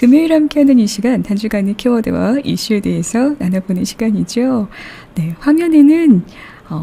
금요일 함께하는 이 시간, 한 주간의 키워드와 이슈에 대해서 나눠보는 시간이죠. 네, 화면에는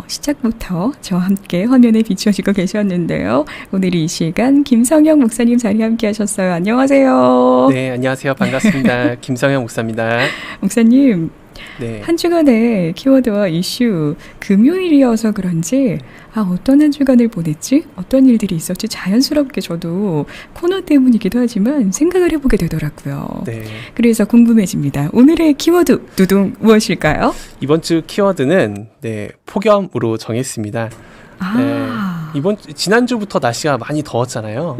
시작부터 저와 함께 화면에 비추어지고 계셨는데요. 오늘 이 시간 김성영 목사님 자리 함께 하셨어요. 안녕하세요. 네, 안녕하세요. 반갑습니다. 김성영 목사입니다. 목사님, 네. 한 주간의 키워드와 이슈, 금요일이어서 그런지 어떤 한 주간을 보냈지? 어떤 일들이 있었지? 자연스럽게 저도 코너 때문이기도 하지만 생각을 해보게 되더라고요. 네. 그래서 궁금해집니다. 오늘의 키워드 두둥 무엇일까요? 이번 주 키워드는 폭염으로 정했습니다. 지난주부터 날씨가 많이 더웠잖아요.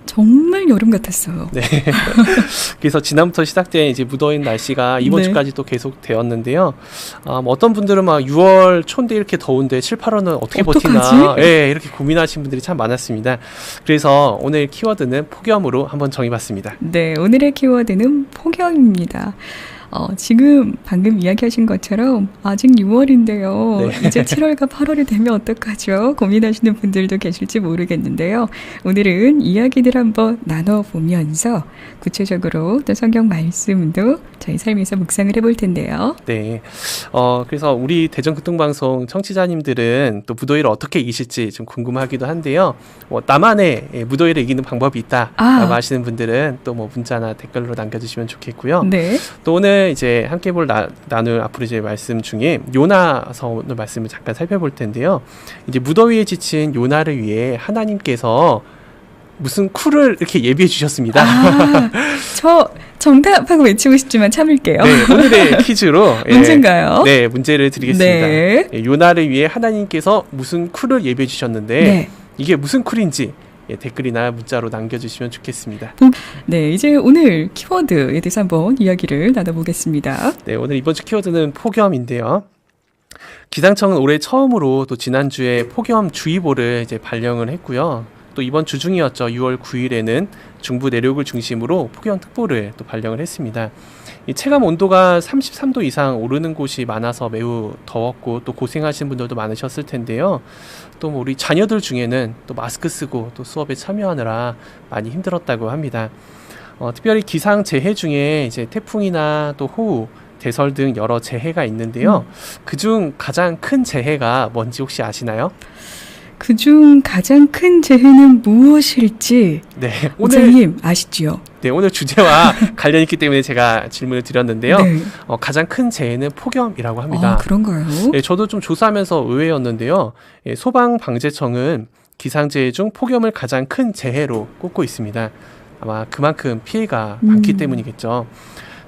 정말 여름 같았어요. 네. 그래서 지난부터 시작된 이제 무더운 날씨가 이번 주까지 또 계속 되었는데요. 어떤 분들은 막 6월 초인데 이렇게 더운데 7, 8월은 어떻게 버티나. 네, 이렇게 고민하신 분들이 참 많았습니다. 그래서 오늘 키워드는 폭염으로 한번 정해봤습니다. 네, 오늘의 키워드는 폭염입니다. 지금 방금 이야기하신 것처럼 아직 6월인데요. 네. 이제 7월과 8월이 되면 어떡하죠? 고민하시는 분들도 계실지 모르겠는데요. 오늘은 이야기들 한번 나눠보면서 구체적으로 또 성경 말씀도 저희 삶에서 묵상을 해볼 텐데요. 네. 그래서 우리 대전교통방송 청취자님들은 또 무더위를 어떻게 이기실지 좀 궁금하기도 한데요. 나만의 무더위를 이기는 방법이 있다라고 하시는 분들은 또 문자나 댓글로 남겨주시면 좋겠고요. 네. 또 오늘 이제 함께 나눌 앞으로 이제 말씀 중에 요나서 말씀을 잠깐 살펴볼 텐데요. 이제 무더위에 지친 요나를 위해 하나님께서 무슨 쿨을 이렇게 예비해 주셨습니다. 저 정답하고 외치고 싶지만 참을게요. 네, 오늘의 퀴즈로 문제인가요? 네, 문제를 드리겠습니다. 네. 요나를 위해 하나님께서 무슨 쿨을 예비해 주셨는데 이게 무슨 쿨인지 댓글이나 문자로 남겨주시면 좋겠습니다. 네, 이제 오늘 키워드에 대해서 한번 이야기를 나눠보겠습니다. 네, 오늘 이번 주 키워드는 폭염인데요. 기상청은 올해 처음으로 또 지난주에 폭염주의보를 이제 발령을 했고요. 또 이번 주 중이었죠. 6월 9일에는 중부 내륙을 중심으로 폭염특보를 또 발령을 했습니다. 이 체감 온도가 33도 이상 오르는 곳이 많아서 매우 더웠고 또 고생하신 분들도 많으셨을 텐데요. 또 우리 자녀들 중에는 또 마스크 쓰고 또 수업에 참여하느라 많이 힘들었다고 합니다. 특별히 기상 재해 중에 이제 태풍이나 또 호우, 대설 등 여러 재해가 있는데요. 그중 가장 큰 재해가 뭔지 혹시 아시나요? 그중 가장 큰 재해는 무엇일지 목사님 아시죠? 네, 오늘 주제와 관련이 있기 때문에 제가 질문을 드렸는데요. 네. 가장 큰 재해는 폭염이라고 합니다. 그런가요? 네, 저도 좀 조사하면서 의외였는데요. 소방방재청은 기상재해 중 폭염을 가장 큰 재해로 꼽고 있습니다. 아마 그만큼 피해가 많기 때문이겠죠.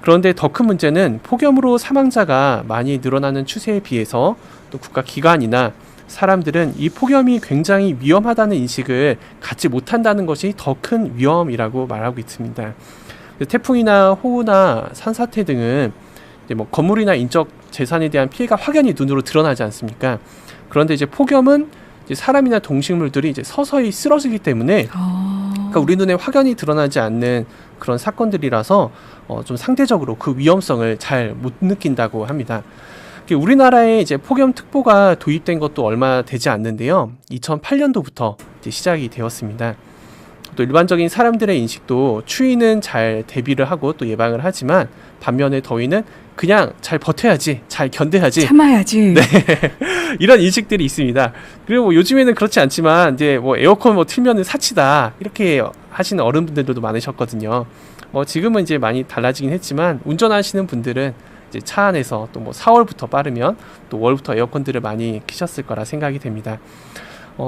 그런데 더 큰 문제는 폭염으로 사망자가 많이 늘어나는 추세에 비해서 또 국가기관이나 사람들은 이 폭염이 굉장히 위험하다는 인식을 갖지 못한다는 것이 더 큰 위험이라고 말하고 있습니다. 태풍이나 호우나 산사태 등은 이제 건물이나 인적 재산에 대한 피해가 확연히 눈으로 드러나지 않습니까? 그런데 이제 폭염은 이제 사람이나 동식물들이 이제 서서히 쓰러지기 때문에 그러니까 우리 눈에 확연히 드러나지 않는 그런 사건들이라서 좀 상대적으로 그 위험성을 잘 못 느낀다고 합니다. 우리나라에 이제 폭염특보가 도입된 것도 얼마 되지 않는데요. 2008년도부터 이제 시작이 되었습니다. 또 일반적인 사람들의 인식도 추위는 잘 대비를 하고 또 예방을 하지만 반면에 더위는 그냥 잘 버텨야지, 잘 견뎌야지, 참아야지. 네, 이런 인식들이 있습니다. 그리고 요즘에는 그렇지 않지만 이제 에어컨 틀면은 사치다 이렇게 하시는 어른분들도 많으셨거든요. 지금은 이제 많이 달라지긴 했지만 운전하시는 분들은 이제 차 안에서 또 4월부터 빠르면 또 월부터 에어컨들을 많이 켜셨을 거라 생각이 됩니다.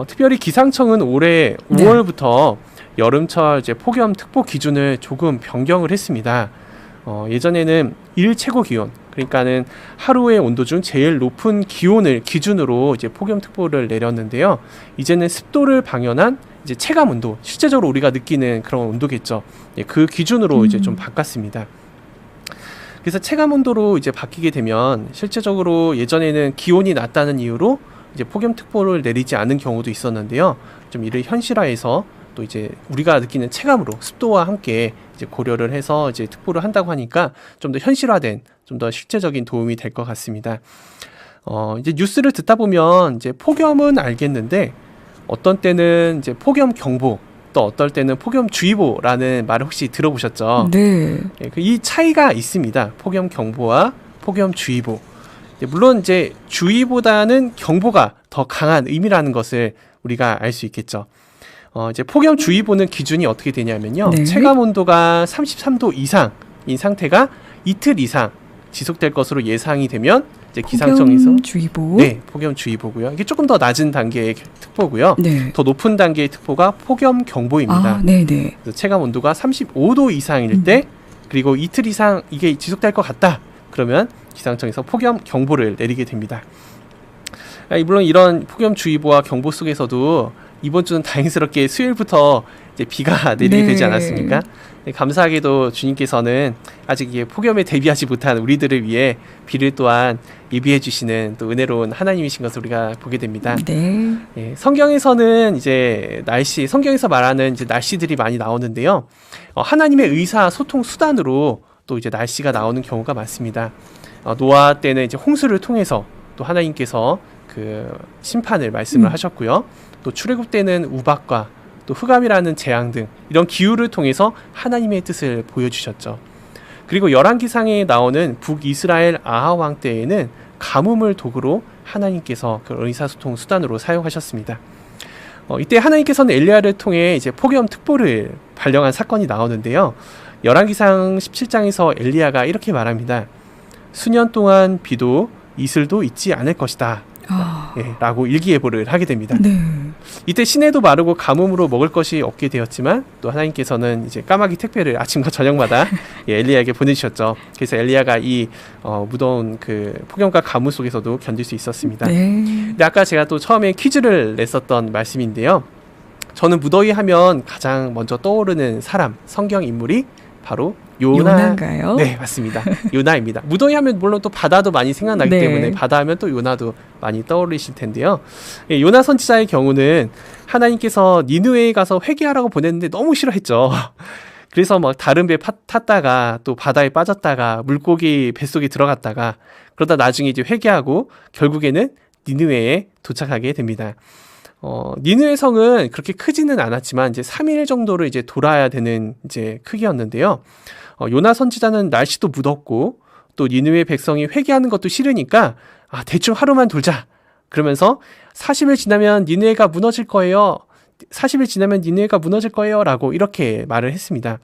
특별히 기상청은 올해 5월부터 여름철 이제 폭염 특보 기준을 조금 변경을 했습니다. 예전에는 일 최고 기온, 그러니까는 하루의 온도 중 제일 높은 기온을 기준으로 이제 폭염 특보를 내렸는데요. 이제는 습도를 방연한 이제 체감 온도, 실제적으로 우리가 느끼는 그런 온도겠죠. 그 기준으로 이제 좀 바꿨습니다. 그래서 체감 온도로 이제 바뀌게 되면 실제적으로 예전에는 기온이 낮다는 이유로 이제 폭염 특보를 내리지 않은 경우도 있었는데요. 좀 이를 현실화해서 또 이제 우리가 느끼는 체감으로 습도와 함께 이제 고려를 해서 이제 특보를 한다고 하니까 좀 더 현실화된, 좀 더 실제적인 도움이 될 것 같습니다. 이제 뉴스를 듣다 보면 이제 폭염은 알겠는데 어떤 때는 이제 폭염 경보, 또 어떨 때는 폭염주의보라는 말을 혹시 들어보셨죠? 네. 예, 이 차이가 있습니다. 폭염경보와 폭염주의보. 물론 이제 주의보다는 경보가 더 강한 의미라는 것을 우리가 알 수 있겠죠. 이제 폭염주의보는 기준이 어떻게 되냐면요. 네. 체감 온도가 33도 이상인 상태가 이틀 이상 지속될 것으로 예상이 되면 이제 기상청에서 폭염주의보. 네, 폭염주의보고요. 이게 조금 더 낮은 단계의 특보고요. 네. 더 높은 단계의 특보가 폭염경보입니다. 아, 네네. 그래서 체감 온도가 35도 이상일 때 그리고 이틀 이상 이게 지속될 것 같다. 그러면 기상청에서 폭염 경보를 내리게 됩니다. 물론 이런 폭염주의보와 경보 속에서도 이번 주는 다행스럽게 수요일부터 이제 비가 내리게 네. 되지 않았습니까? 감사하게도 주님께서는 아직 이게 폭염에 대비하지 못한 우리들을 위해 비를 또한 예비해 주시는 또 은혜로운 하나님이신 것을 우리가 보게 됩니다. 네. 예, 성경에서는 이제 성경에서 말하는 이제 날씨들이 많이 나오는데요. 하나님의 의사소통 수단으로 또 이제 날씨가 나오는 경우가 많습니다. 노아 때는 이제 홍수를 통해서 또 하나님께서 그 심판을 말씀을 하셨고요. 또 출애굽 때는 우박과 또 흑암이라는 재앙 등 이런 기후를 통해서 하나님의 뜻을 보여주셨죠. 그리고 열왕기상에 나오는 북이스라엘 아하 왕 때에는 가뭄을 도구로 하나님께서 그 의사소통 수단으로 사용하셨습니다. 이때 하나님께서는 엘리야를 통해 이제 폭염 특보를 발령한 사건이 나오는데요. 열왕기상 17장에서 엘리야가 이렇게 말합니다. 수년 동안 비도 이슬도 있지 않을 것이다. 예, 라고 일기예보를 하게 됩니다. 네. 이때 시내도 마르고 가뭄으로 먹을 것이 없게 되었지만 또 하나님께서는 이제 까마귀 택배를 아침과 저녁마다 예, 엘리야에게 보내주셨죠. 그래서 엘리야가 이 무더운 그 폭염과 가뭄 속에서도 견딜 수 있었습니다. 네. 근데 아까 제가 또 처음에 퀴즈를 냈었던 말씀인데요. 저는 무더위 하면 가장 먼저 떠오르는 사람, 성경 인물이 바로 요나인가요? 네, 맞습니다. 요나입니다. 무더위 하면 물론 또 바다도 많이 생각나기 네. 때문에 바다 하면 또 요나도 많이 떠오르실 텐데요. 예, 요나 선지자의 경우는 하나님께서 니느웨에 가서 회개하라고 보냈는데 너무 싫어했죠. 그래서 막 다른 배 탔다가 또 바다에 빠졌다가 물고기 뱃속에 들어갔다가 그러다 나중에 이제 회개하고 결국에는 니느웨에 도착하게 됩니다. 니느웨 성은 그렇게 크지는 않았지만 이제 3일 정도를 이제 돌아야 되는 이제 크기였는데요. 요나 선지자는 날씨도 무덥고 또 니느웨 백성이 회개하는 것도 싫으니까 대충 하루만 돌자. 그러면서 40일 지나면 니느웨가 무너질 거예요. 40일 지나면 니느웨가 무너질 거예요. 라고 이렇게 말을 했습니다.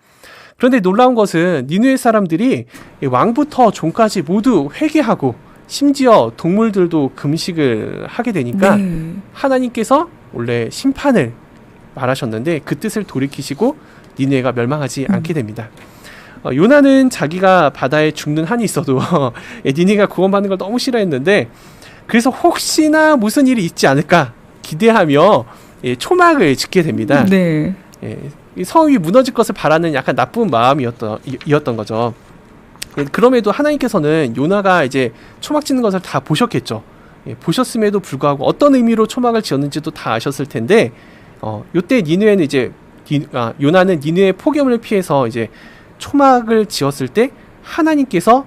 그런데 놀라운 것은 니느웨 사람들이 왕부터 종까지 모두 회개하고 심지어 동물들도 금식을 하게 되니까 네. 하나님께서 원래 심판을 말하셨는데 그 뜻을 돌이키시고 니느웨가 멸망하지 않게 됩니다. 요나는 자기가 바다에 죽는 한이 있어도 니느웨가 구원받는 걸 너무 싫어했는데 그래서 혹시나 무슨 일이 있지 않을까 기대하며 초막을 짓게 됩니다. 네. 이 성이 무너질 것을 바라는 약간 나쁜 마음이었던 거죠. 그럼에도 하나님께서는 요나가 이제 초막 짓는 것을 다 보셨겠죠. 보셨음에도 불구하고 어떤 의미로 초막을 지었는지도 다 아셨을 텐데 요때 니느웨는 이제 요나는 니느웨 폭염을 피해서 이제 초막을 지었을 때 하나님께서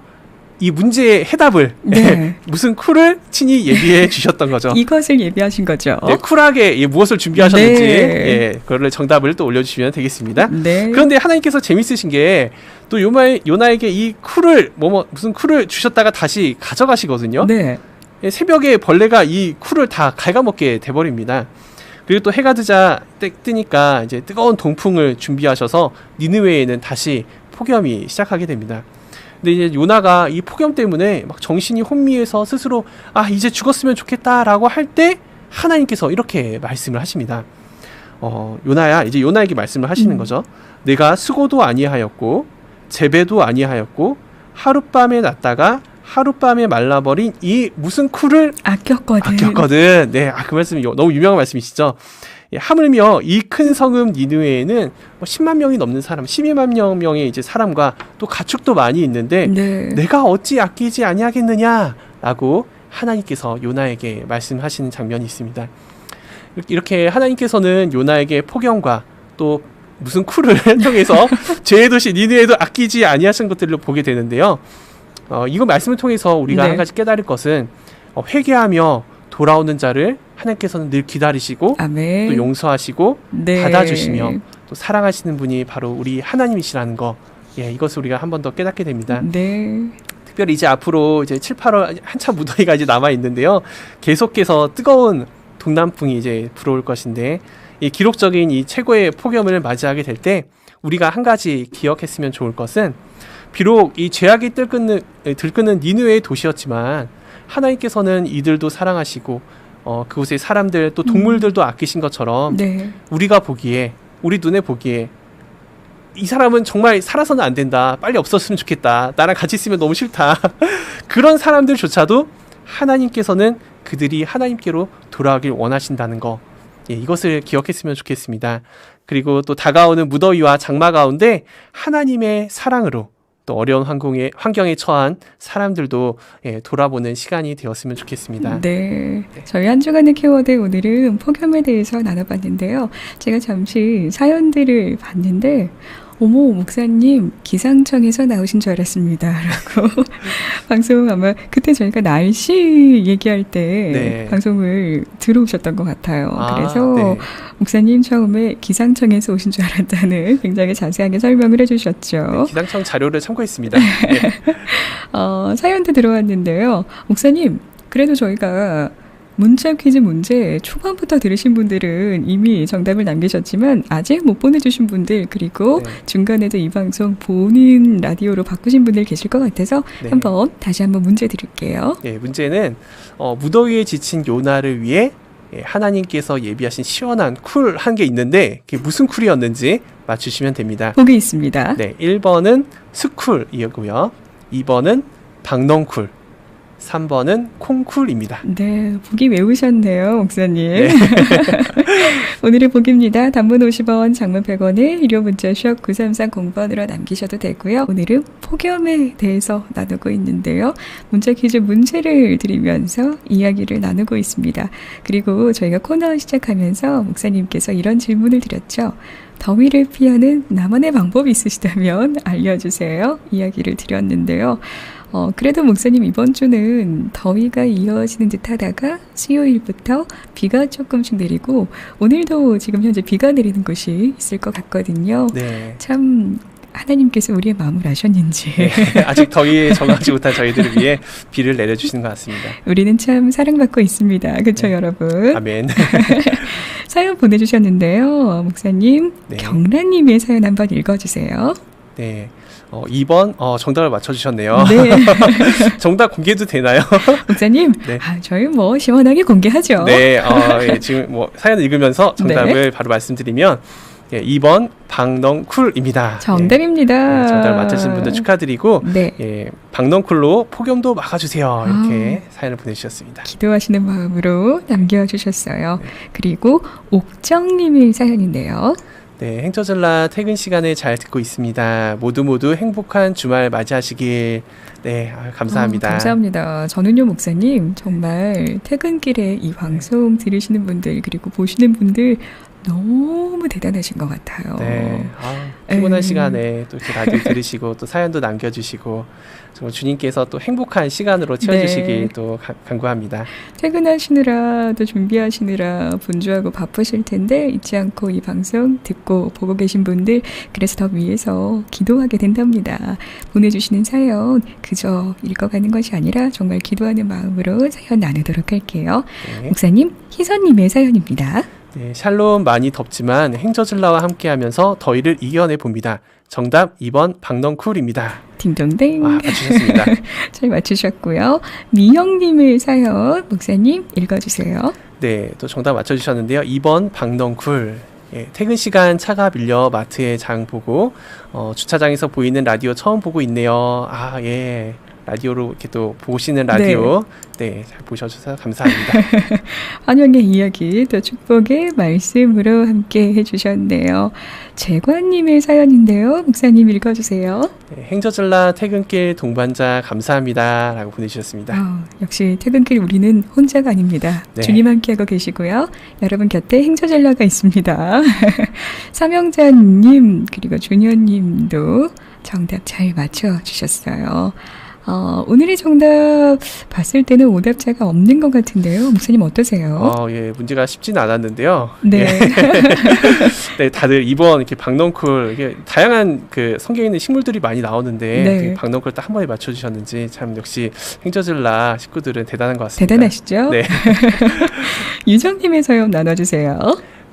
이 문제의 해답을 네. 무슨 쿨을 친히 예비해 주셨던 거죠. 이것을 예비하신 거죠. 네, 쿨하게 무엇을 준비하셨는지 네. 그걸 정답을 또 올려주시면 되겠습니다. 네. 그런데 하나님께서 재밌으신 게 또 요나에게 이 쿨을 무슨 쿨을 주셨다가 다시 가져가시거든요. 네. 새벽에 벌레가 이 쿨을 다 갉아먹게 돼버립니다. 그리고 또 해가 뜨니까 이제 뜨거운 동풍을 준비하셔서 니느웨에는 다시 폭염이 시작하게 됩니다. 근데 이제 요나가 이 폭염 때문에 막 정신이 혼미해서 스스로 이제 죽었으면 좋겠다라고 할 때 하나님께서 이렇게 말씀을 하십니다. 요나야, 이제 요나에게 말씀을 하시는 거죠. 내가 수고도 아니하였고 재배도 아니하였고 하룻밤에 났다가 하룻밤에 말라버린 이 무슨 쿨을 아꼈거든. 네, 그 말씀이 너무 유명한 말씀이시죠. 하물며 이 큰 성읍 니느웨에는 10만 명이 넘는 사람, 12만 명의 이제 사람과 또 가축도 많이 있는데 네. 내가 어찌 아끼지 아니하겠느냐라고 하나님께서 요나에게 말씀하시는 장면이 있습니다. 이렇게 하나님께서는 요나에게 폭염과 또 무슨 쿨을 통해서 죄의 도시 니느웨도 아끼지 아니하신 것들을 보게 되는데요. 이거 말씀을 통해서 우리가 네. 한 가지 깨달을 것은 회개하며 돌아오는 자를 하나님께서는 늘 기다리시고 아멘. 또 용서하시고 네. 받아주시며 또 사랑하시는 분이 바로 우리 하나님이시라는 거, 예, 이것을 우리가 한 번 더 깨닫게 됩니다. 네. 특별히 이제 앞으로 이제 7, 8월 한참 무더위가 이제 남아 있는데요. 계속해서 뜨거운 동남풍이 이제 불어올 것인데, 이 기록적인 이 최고의 폭염을 맞이하게 될 때 우리가 한 가지 기억했으면 좋을 것은, 비록 이 죄악이 들끓는 니느웨의 도시였지만 하나님께서는 이들도 사랑하시고 그곳의 사람들 또 동물들도 아끼신 것처럼 네. 우리가 보기에, 우리 눈에 보기에 이 사람은 정말 살아서는 안 된다, 빨리 없었으면 좋겠다, 나랑 같이 있으면 너무 싫다 그런 사람들조차도 하나님께서는 그들이 하나님께로 돌아가길 원하신다는 거, 예, 이것을 기억했으면 좋겠습니다. 그리고 또 다가오는 무더위와 장마 가운데 하나님의 사랑으로 또 어려운 환경에 처한 사람들도, 예, 돌아보는 시간이 되었으면 좋겠습니다. 네. 저희 한 주간의 키워드, 오늘은 폭염에 대해서 나눠봤는데요. 제가 잠시 사연들을 봤는데, 어머, 목사님, 기상청에서 나오신 줄 알았습니다. 라고. 방송 아마 그때 저희가 날씨 얘기할 때 네. 방송을 들어오셨던 것 같아요. 그래서 네. 목사님 처음에 기상청에서 오신 줄 알았다는 굉장히 자세하게 설명을 해주셨죠. 네, 기상청 자료를 참고했습니다. 네. 사연도 들어왔는데요. 목사님, 그래도 저희가 문자 퀴즈 문제 초반부터 들으신 분들은 이미 정답을 남기셨지만 아직 못 보내주신 분들, 그리고 네. 중간에도 이 방송 보는 라디오로 바꾸신 분들 계실 것 같아서 네. 다시 한번 문제 드릴게요. 예, 문제는 무더위에 지친 요나를 위해, 예, 하나님께서 예비하신 시원한 쿨한 게 있는데 그게 무슨 쿨이었는지 맞추시면 됩니다. 보기 있습니다. 네, 1번은 스쿨이었고요. 2번은 박넝쿨, 3번은 콩쿨입니다. 네, 보기 외우셨네요, 목사님. 네. 오늘의 보기입니다. 단문 50원, 장문 100원에 유료 문자 샵 9330번으로 남기셔도 되고요. 오늘은 폭염에 대해서 나누고 있는데요. 문자 퀴즈 문제를 드리면서 이야기를 나누고 있습니다. 그리고 저희가 코너 시작하면서 목사님께서 이런 질문을 드렸죠. 더위를 피하는 나만의 방법이 있으시다면 알려주세요. 이야기를 드렸는데요. 그래도 목사님, 이번 주는 더위가 이어지는 듯 하다가 수요일부터 비가 조금씩 내리고 오늘도 지금 현재 비가 내리는 곳이 있을 것 같거든요. 네. 참 하나님께서 우리의 마음을 아셨는지. 네, 아직 더위에 적응하지 못한 저희들을 위해 비를 내려주시는 것 같습니다. 우리는 참 사랑받고 있습니다. 그렇죠, 네. 여러분? 아멘. 사연 보내주셨는데요. 목사님, 네. 경란님의 사연 한번 읽어주세요. 네. 2번 정답을 맞춰주셨네요. 네. 정답 공개도 되나요? 목사님, 네. 저희 시원하게 공개하죠. 네, 예, 지금 사연을 읽으면서 정답을 네. 바로 말씀드리면, 예, 2번 박넝쿨입니다. 정답입니다. 네, 정답을 맞추신 분들 축하드리고, 네. 예, 박넝쿨로 폭염도 막아주세요. 이렇게 사연을 보내주셨습니다. 기도하시는 마음으로 남겨주셨어요. 네. 그리고 옥정님의 사연인데요. 네, 행처절라 퇴근 시간에 잘 듣고 있습니다. 모두 행복한 주말 맞이하시길. 네, 감사합니다. 감사합니다. 저는요, 목사님, 정말 퇴근길에 이 방송 들으시는 분들, 그리고 보시는 분들 너무 대단하신 것 같아요. 네, 피곤한 시간에 또 이렇게 라디오 들으시고 또 사연도 남겨주시고 정말 주님께서 또 행복한 시간으로 채워주시길 네. 또 간구합니다. 퇴근하시느라 또 준비하시느라 분주하고 바쁘실 텐데 잊지 않고 이 방송 듣고 보고 계신 분들, 그래서 더 위해서 기도하게 된답니다. 보내주시는 사연 그저 읽어가는 것이 아니라 정말 기도하는 마음으로 사연 나누도록 할게요. 네. 목사님, 희선님의 사연입니다. 네, 샬롬, 많이 덥지만 행저질라와 함께하면서 더위를 이겨내 봅니다. 정답 2번 박넝쿨입니다. 딩동댕. 맞추셨습니다. 잘 맞추셨고요. 미영님의 사연 목사님 읽어주세요. 네, 또 정답 맞춰주셨는데요. 2번 박넝쿨. 예, 퇴근 시간 차가 밀려 마트에 장 보고 주차장에서 보이는 라디오 처음 보고 있네요. 예. 라디오로 이렇게 또 보시는 라디오, 네, 잘 보셔주셔서 감사합니다. 환영의 이야기, 또 축복의 말씀으로 함께 해주셨네요. 재관님의 사연인데요. 목사님 읽어주세요. 네, 행저질라 퇴근길 동반자 감사합니다. 라고 보내주셨습니다. 역시 퇴근길 우리는 혼자가 아닙니다. 네. 주님 함께하고 계시고요. 여러분 곁에 행저젤라가 있습니다. 삼영자님, 그리고 준현님도 정답 잘 맞춰주셨어요. 오늘의 정답 봤을 때는 오답자가 없는 것 같은데요. 목사님 어떠세요? 예, 문제가 쉽지는 않았는데요. 네. 예. 네, 다들 이번 이렇게 박넝쿨, 이게 다양한 그 성경에 있는 식물들이 많이 나오는데, 네. 박넝쿨 딱 한 번에 맞춰주셨는지, 참 역시 행저즐라 식구들은 대단한 것 같습니다. 대단하시죠? 네. 유정님의 사연 나눠주세요.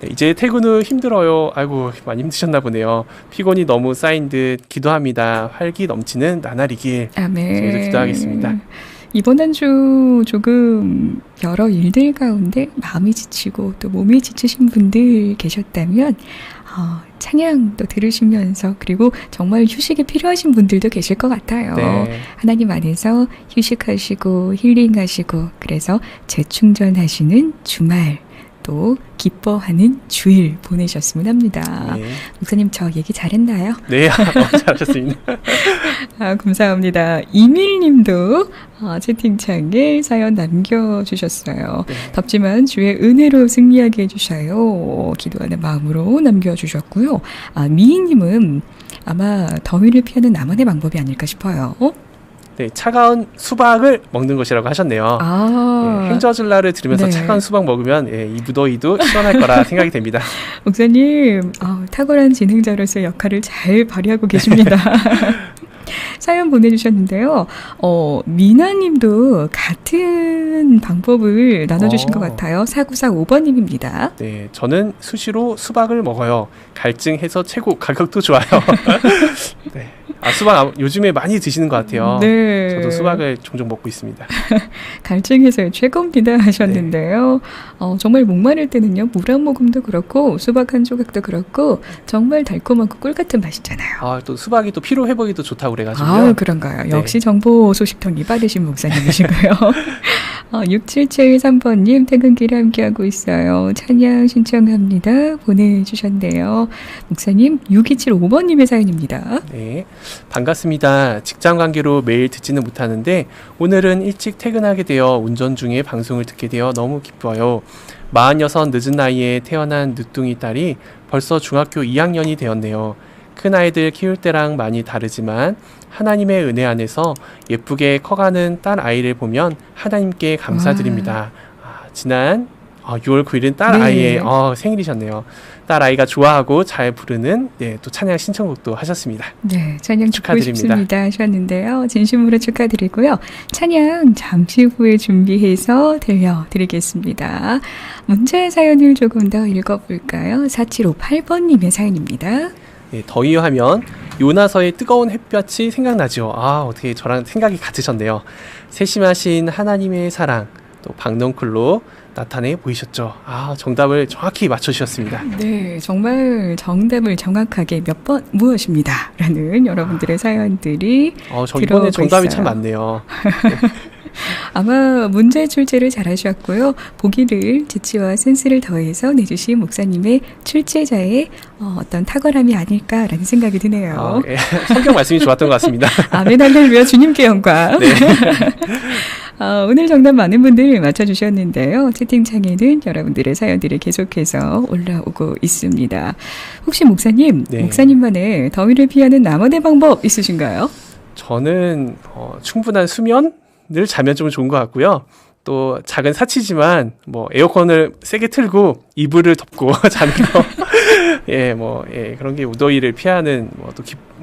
네, 이제 퇴근 후 힘들어요. 아이고, 많이 힘드셨나 보네요. 피곤이 너무 쌓인 듯 기도합니다. 활기 넘치는 나날이길. 아멘. 저희도 기도하겠습니다. 이번 한 주 조금 여러 일들 가운데 마음이 지치고 또 몸이 지치신 분들 계셨다면 찬양도 들으시면서 그리고 정말 휴식이 필요하신 분들도 계실 것 같아요. 네. 하나님 안에서 휴식하시고 힐링하시고 그래서 재충전하시는 주말 또 기뻐하는 주일 보내셨으면 합니다. 네. 목사님 저 얘기 잘했나요? 네, 잘하셨습니다. 감사합니다. 이밀님도 채팅창에 사연 남겨주셨어요. 네. 덥지만 주의 은혜로 승리하게 해주셔요. 기도하는 마음으로 남겨주셨고요. 미희님은 아마 더위를 피하는 나만의 방법이 아닐까 싶어요. 네, 차가운 수박을 먹는 것이라고 하셨네요. 예, 행저즐라를 들으면서 네. 차가운 수박 먹으면 이 무더위도 시원할 거라 생각이 됩니다. 목사님 탁월한 진행자로서 역할을 잘 발휘하고 계십니다. 사연 보내주셨는데요. 미나님도 같은 방법을 나눠주신 것 같아요. 4945번님입니다. 네, 저는 수시로 수박을 먹어요. 갈증해서 최고, 가격도 좋아요. 네. 수박 요즘에 많이 드시는 것 같아요. 네. 저도 수박을 종종 먹고 있습니다. 갈증해서 최고입니다 하셨는데요. 정말 목마를 때는요. 물 한 모금도 그렇고 수박 한 조각도 그렇고 정말 달콤하고 꿀 같은 맛이잖아요. 또 수박이 또 피로 회복에도 좋다고 그래가지고요. 그런가요? 네. 역시 정보 소식통이 빠르신 목사님이시고요. 6773번님 퇴근길에 함께하고 있어요. 찬양 신청합니다. 보내주셨네요. 목사님 6275번님의 사연입니다. 네, 반갑습니다. 직장 관계로 매일 듣지는 못하는데 오늘은 일찍 퇴근하게 되어 운전 중에 방송을 듣게 되어 너무 기뻐요. 46 늦은 나이에 태어난 늦둥이 딸이 벌써 중학교 2학년이 되었네요. 큰아이들 키울 때랑 많이 다르지만 하나님의 은혜 안에서 예쁘게 커가는 딸 아이를 보면 하나님께 감사드립니다. 지난 6월 9일은 딸 아이의 생일이셨네요. 딸 아이가 좋아하고 잘 부르는 또 찬양 신청곡도 하셨습니다. 네, 찬양 축하드립니다. 듣고 싶습니다 하셨는데요. 진심으로 축하드리고요. 찬양 잠시 후에 준비해서 들려드리겠습니다. 문제 사연을 조금 더 읽어볼까요? 4758번님의 사연입니다. 네, 더위하면 요나서의 뜨거운 햇볕이 생각나죠. 어떻게 저랑 생각이 같으셨네요. 세심하신 하나님의 사랑, 또 박넝쿨로 나타내 보이셨죠. 정답을 정확히 맞춰주셨습니다. 네, 정말 정답을 정확하게 몇 번 무엇입니다. 라는 여러분들의 사연들이 저 이번에 정답이 참 많네요. 네. 아마 문제 출제를 잘 하셨고요. 보기를 재치와 센스를 더해서 내주신 목사님의 출제자의 어떤 탁월함이 아닐까라는 생각이 드네요. 성경 말씀이 좋았던 것 같습니다. 아멘 할렐루야 주님께 영광. 네. 오늘 정답 많은 분들 맞춰주셨는데요. 채팅창에는 여러분들의 사연들이 계속해서 올라오고 있습니다. 혹시 목사님, 네. 목사님만의 더위를 피하는 나만의 방법 있으신가요? 저는 충분한 수면을 자면 좀 좋은 것 같고요. 또 작은 사치지만 에어컨을 세게 틀고 이불을 덮고 자는 거 그런 게 무더위를 피하는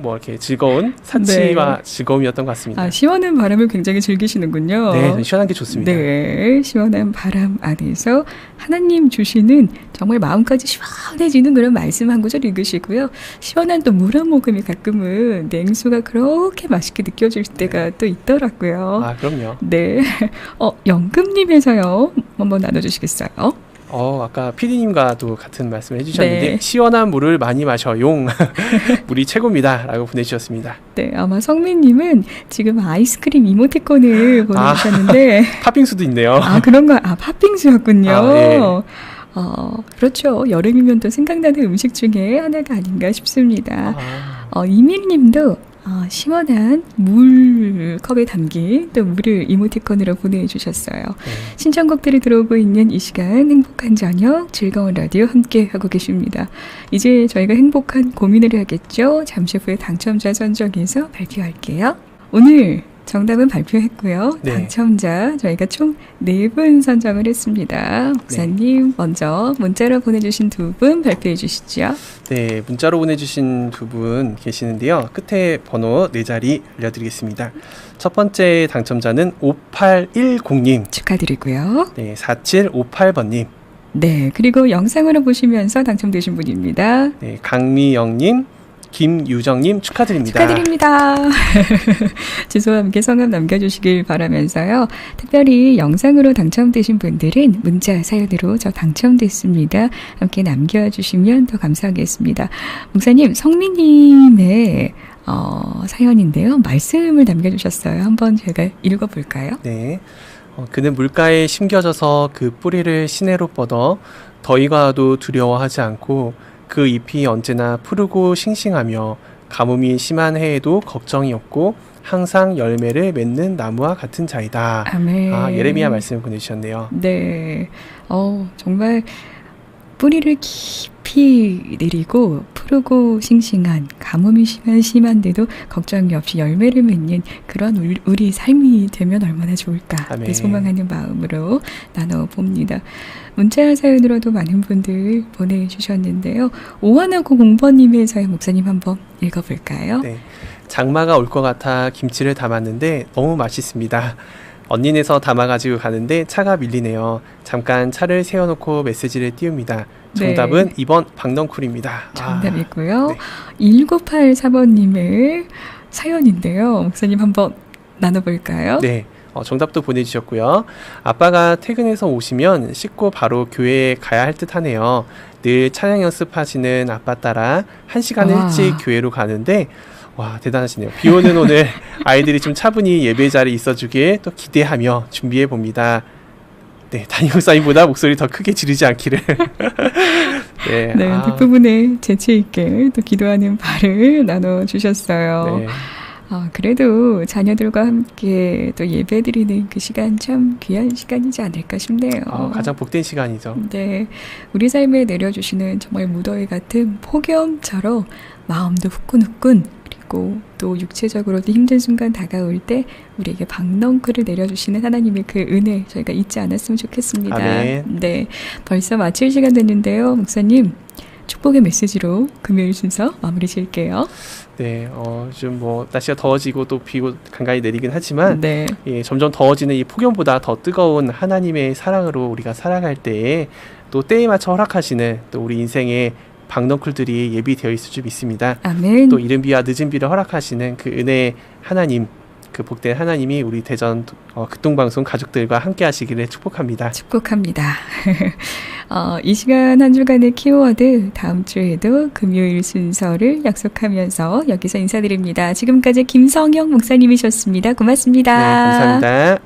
이렇게 즐거운 사치와 즐거움이었던 것 같습니다. 시원한 바람을 굉장히 즐기시는군요. 네, 시원한 게 좋습니다. 네, 시원한 바람 안에서 하나님 주시는 정말 마음까지 시원해지는 그런 말씀 한 구절 읽으시고요. 시원한 또 물 한 모금이 가끔은 냉수가 그렇게 맛있게 느껴질 때가 또 있더라고요. 그럼요. 네, 영금님에서요 한번 나눠주시겠어요? 아까 PD님과도 같은 말씀을 해주셨는데 네. 시원한 물을 많이 마셔용. 물이 최고입니다 라고 보내주셨습니다. 네, 아마 성민님은 지금 아이스크림 이모티콘을 보내주셨는데 팥빙수도 있네요. 그런가? 팥빙수였군요. 네. 그렇죠. 여름이면 또 생각나는 음식 중에 하나가 아닌가 싶습니다. 이밀님도 시원한 물 컵에 담긴 또 물을 이모티콘으로 보내주셨어요. 신청곡들이 들어오고 있는 이 시간 행복한 저녁 즐거운 라디오 함께 하고 계십니다. 이제 저희가 행복한 고민을 해야겠죠. 잠시 후에 당첨자 선정해서 발표할게요. 오늘 정답은 발표했고요. 네. 당첨자 저희가 총 4분 선정을 했습니다. 목사님 먼저 문자로 보내주신 2분 발표해 주시죠. 네, 문자로 보내주신 2분 계시는데요. 끝에 번호 4자리 알려드리겠습니다. 첫 번째 당첨자는 5810님. 축하드리고요. 네, 4758번님. 네, 그리고 영상으로 보시면서 당첨되신 분입니다. 네, 강미영님, 김유정님 축하드립니다. 축하드립니다. 주소와 함께 성함 남겨주시길 바라면서요. 특별히 영상으로 당첨되신 분들은 문자 사연으로 저 당첨됐습니다. 함께 남겨주시면 더 감사하겠습니다. 목사님, 성민님의 사연인데요. 말씀을 남겨주셨어요. 한번 제가 읽어볼까요? 네, 그는 물가에 심겨져서 그 뿌리를 시내로 뻗어 더위가 와도 두려워하지 않고 그 잎이 언제나 푸르고 싱싱하며 가뭄이 심한 해에도 걱정이 없고 항상 열매를 맺는 나무와 같은 자이다. 아멘. 예레미야 말씀을 보내주셨네요. 네, 정말 뿌리를 깊이 내리고 푸르고 싱싱한 가뭄이 심한데도 걱정이 없이 열매를 맺는 그런 우리 삶이 되면 얼마나 좋을까. 아멘. 소망하는 마음으로 나눠봅니다. 문자 사연으로도 많은 분들 보내주셨는데요. 5190번님의 사연 목사님 한번 읽어볼까요? 네, 장마가 올 것 같아 김치를 담았는데 너무 맛있습니다. 언니네서 담아가지고 가는데 차가 밀리네요. 잠깐 차를 세워놓고 메시지를 띄웁니다. 정답은 네. 2번 박넝쿨입니다. 정답이고요. 네. 1984번님의 사연인데요. 목사님 한번 나눠볼까요? 네, 정답도 보내주셨고요. 아빠가 퇴근해서 오시면 씻고 바로 교회에 가야 할 듯 하네요. 늘 찬양 연습하시는 아빠 따라 1시간 와. 일찍 교회로 가는데 와, 대단하시네요. 비 오는 오늘 아이들이 좀 차분히 예배 자리에 있어주길 또 기대하며 준비해 봅니다. 네, 담임 목사님보다 목소리 더 크게 지르지 않기를. 네, 네, 뒷부분에 재치 있게 또 기도하는 바를 나눠주셨어요. 네. 그래도 자녀들과 함께 또 예배드리는 그 시간 참 귀한 시간이지 않을까 싶네요. 가장 복된 시간이죠. 네, 우리 삶에 내려주시는 정말 무더위 같은 폭염처럼 마음도 후끈후끈 그리고 또 육체적으로도 힘든 순간 다가올 때 우리에게 박넝쿨을 내려주시는 하나님의 그 은혜 저희가 잊지 않았으면 좋겠습니다. 아멘. 네, 벌써 마칠 시간 됐는데요. 목사님, 축복의 메시지로 금요일 순서 마무리 지을게요. 네, 좀 날씨가 더워지고 또 비고 간간히 내리긴 하지만 네. 예, 점점 더워지는 이 폭염보다 더 뜨거운 하나님의 사랑으로 우리가 살아갈 때에 또 때에 맞춰 허락하시는 또 우리 인생의 박넝쿨들이 예비되어 있을 줄 믿습니다. 아멘. 또 이른 비와 늦은 비를 허락하시는 그 은혜의 하나님, 그 복된 하나님이 우리 대전 극동방송 가족들과 함께 하시기를 축복합니다. 축복합니다. 이 시간 한 주간의 키워드 다음 주에도 금요일 순서를 약속하면서 여기서 인사드립니다. 지금까지 김성영 목사님이셨습니다. 고맙습니다. 네, 감사합니다.